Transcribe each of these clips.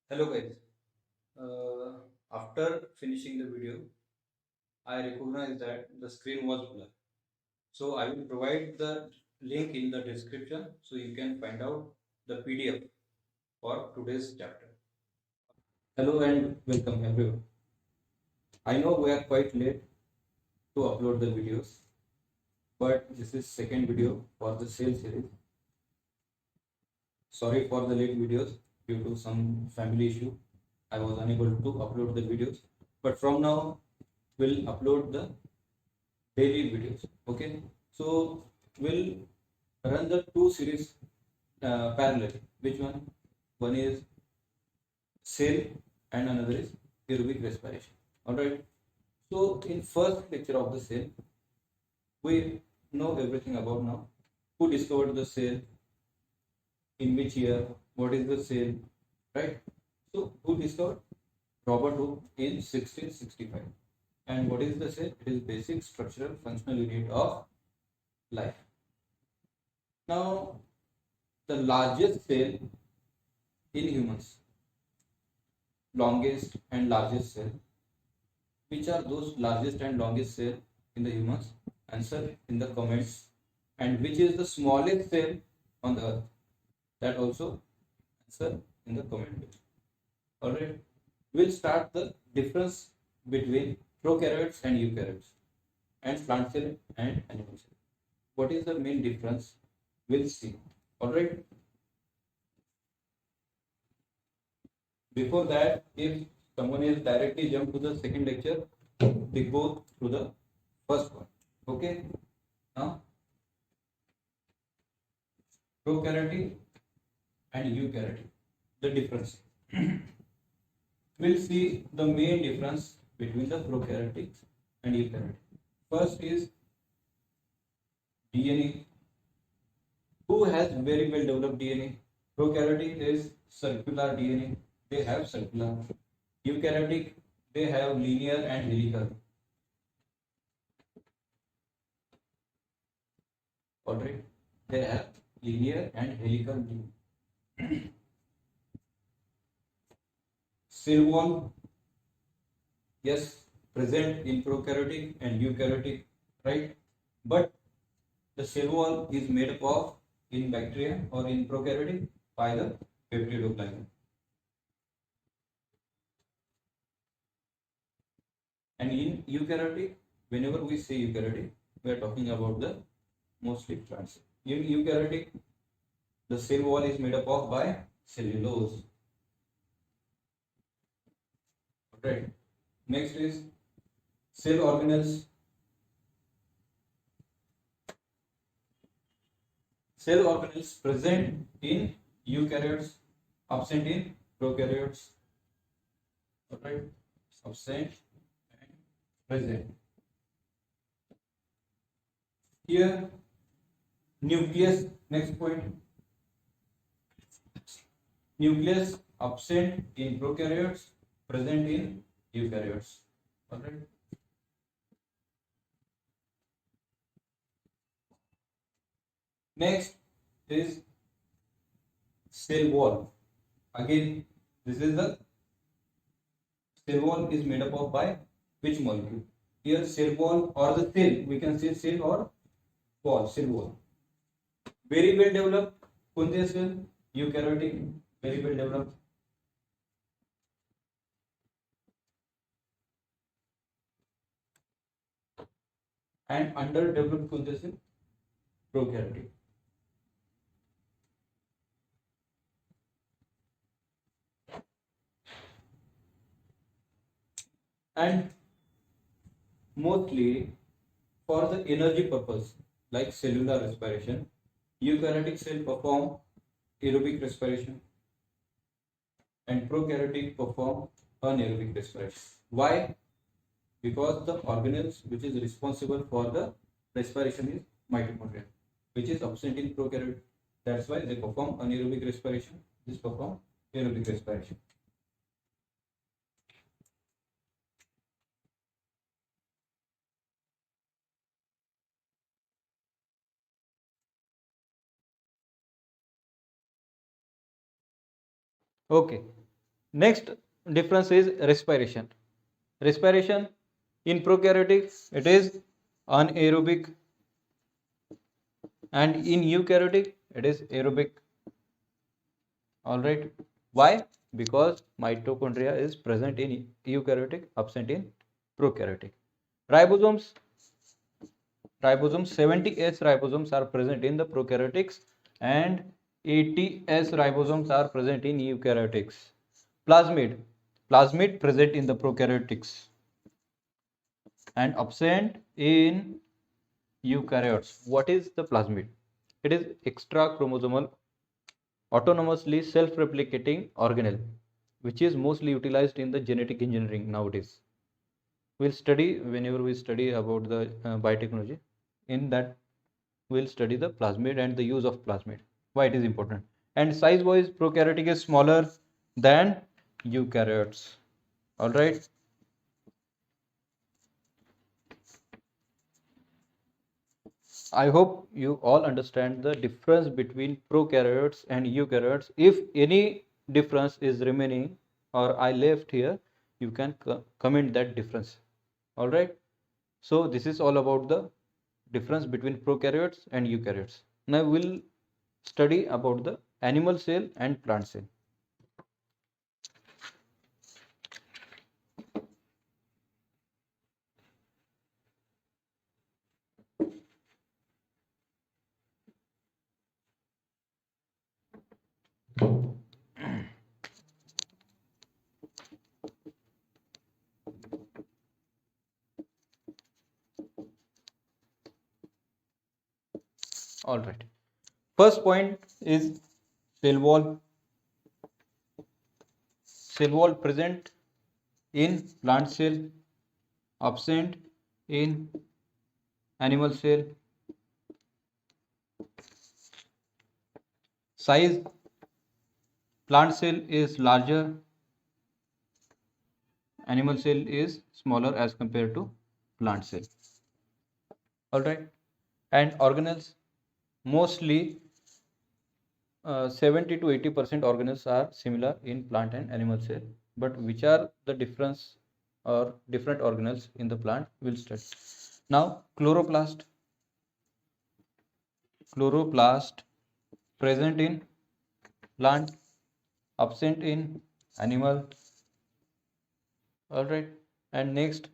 Hello guys. After finishing the video, I recognize that the screen was blurred. So I will provide the link in the description so you can find out the PDF for today's chapter. Hello and welcome everyone. I know we are quite late to upload the videos, but this is second video for the sale series. Sorry for the late videos due to some family issue. I was unable to upload the videos, but from now we'll upload the daily videos. Okay, so we'll run the two series parallel. Which one is sale and another is aerobic respiration. All right, so in first lecture of the sale we know everything about now. Who discovered the sale, in which year, what is the sale, right? So who discovered? Robert Hooke in 1665. And what is the sale? It is basic structural functional unit of life. Now, the largest cell in humans, longest and largest cell. Which are those largest and longest cell in the humans? Answer in the comments. And which is the smallest cell on the earth? That also answer in the comment. Alright. We'll start the difference between prokaryotes and eukaryotes, and plant cell and animal cell. What is the main difference? We'll see. Alright. Before that, if someone is directly jump to the second lecture, they go to the first one. Okay. Now, prokaryotic and eukaryotic, the difference. We'll see the main difference between the prokaryotic and eukaryotic. First is DNA. Who has very well developed DNA? Prokaryotic is circular DNA. They have circular. Eukaryotic, they have linear and helical. Alright, they have linear and helical DNA. Cell wall, yes, present in prokaryotic and eukaryotic, right? But the cell wall is made up of, in bacteria or in prokaryotic, by the peptidoglycan. And in eukaryotic, whenever we say eukaryotic, we are talking about the mostly plants. In eukaryotic, the cell wall is made up of by cellulose. Right. Next is cell organelles. Cell organelles present in eukaryotes, absent in prokaryotes. Right. Absent and present. Here, nucleus. Next point. Nucleus absent in prokaryotes, present in eukaryotes. Alright. Next is cell wall. Again, this is the cell wall is made up of by which molecule? Here, cell wall or the cell, we can say cell or wall, cell wall. Very well developed. Kunde cell, eukaryotic, very well developed. And underdeveloped kunde cell, prokaryotic. And mostly for the energy purpose, like cellular respiration, eukaryotic cell perform aerobic respiration and prokaryotic perform anaerobic respiration. Why? Because the organelles which is responsible for the respiration is mitochondria, which is absent in prokaryote. That's why they perform anaerobic respiration. This perform aerobic respiration. Okay. Next difference is respiration. Respiration in prokaryotic it is anaerobic, and in eukaryotic it is aerobic. All right. Why? Because mitochondria is present in eukaryotic, absent in prokaryotic. Ribosomes, 70S ribosomes are present in the prokaryotics and 80S ribosomes are present in eukaryotics. Plasmid present in the prokaryotics and absent in eukaryotes. What is the plasmid? It is extra chromosomal autonomously self-replicating organelle, which is mostly utilized in the genetic engineering nowadays. We'll study whenever we study about the biotechnology. In that, we'll study the plasmid and the use of plasmid. Why it is important. And size-wise, prokaryotic is smaller than eukaryotes. All right. I hope you all understand the difference between prokaryotes and eukaryotes. If any difference is remaining or I left here, you can comment that difference. All right. So this is all about the difference between prokaryotes and eukaryotes. Now we'll study about the animal cell and plant cell. All right. First point is cell wall. Cell wall present in plant cell, absent in animal cell. Size, plant cell is larger, animal cell is smaller as compared to plant cell. All right. And organelles, mostly 70 to 80% organelles are similar in plant and animal cell. But which are the difference or different organelles in the plant, we'll study. Now, chloroplast present in plant, absent in animal. All right. And next,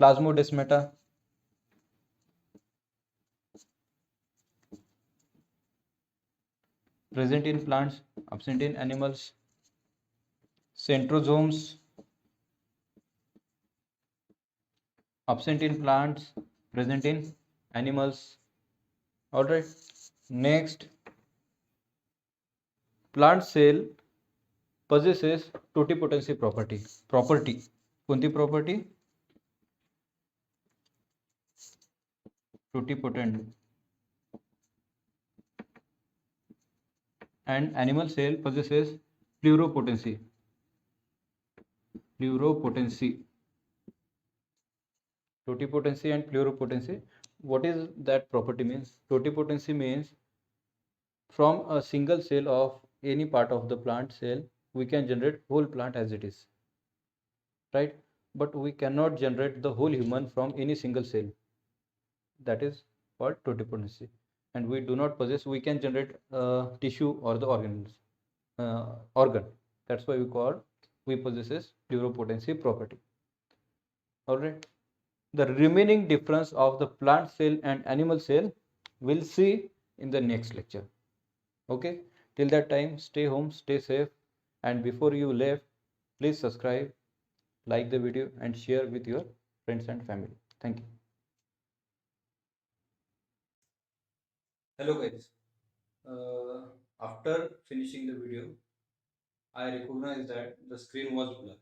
plasmodesmata present in plants, absent in animals. Centrosomes absent in plants, present in animals. All right. Next, plant cell possesses totipotency property. कोणती property? Totipotent. And animal cell possesses pluripotency. Totipotency and pluripotency. What is that property means? Totipotency means from a single cell of any part of the plant cell, we can generate whole plant as it is, right? But we cannot generate the whole human from any single cell. That is called totipotency. And we do not possess, we can generate tissue or the organ. That's why we possesses pluripotency property. All right. The remaining difference of the plant cell and animal cell we'll see in the next lecture. Okay. Till that time, stay home, stay safe, and before you leave, please subscribe, like the video, and share with your friends and family. Thank you. Hello guys. After finishing the video, I recognize that the screen was blurred.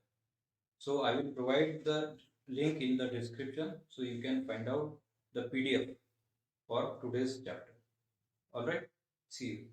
So I will provide the link in the description so you can find out the PDF for today's chapter. All right. See you.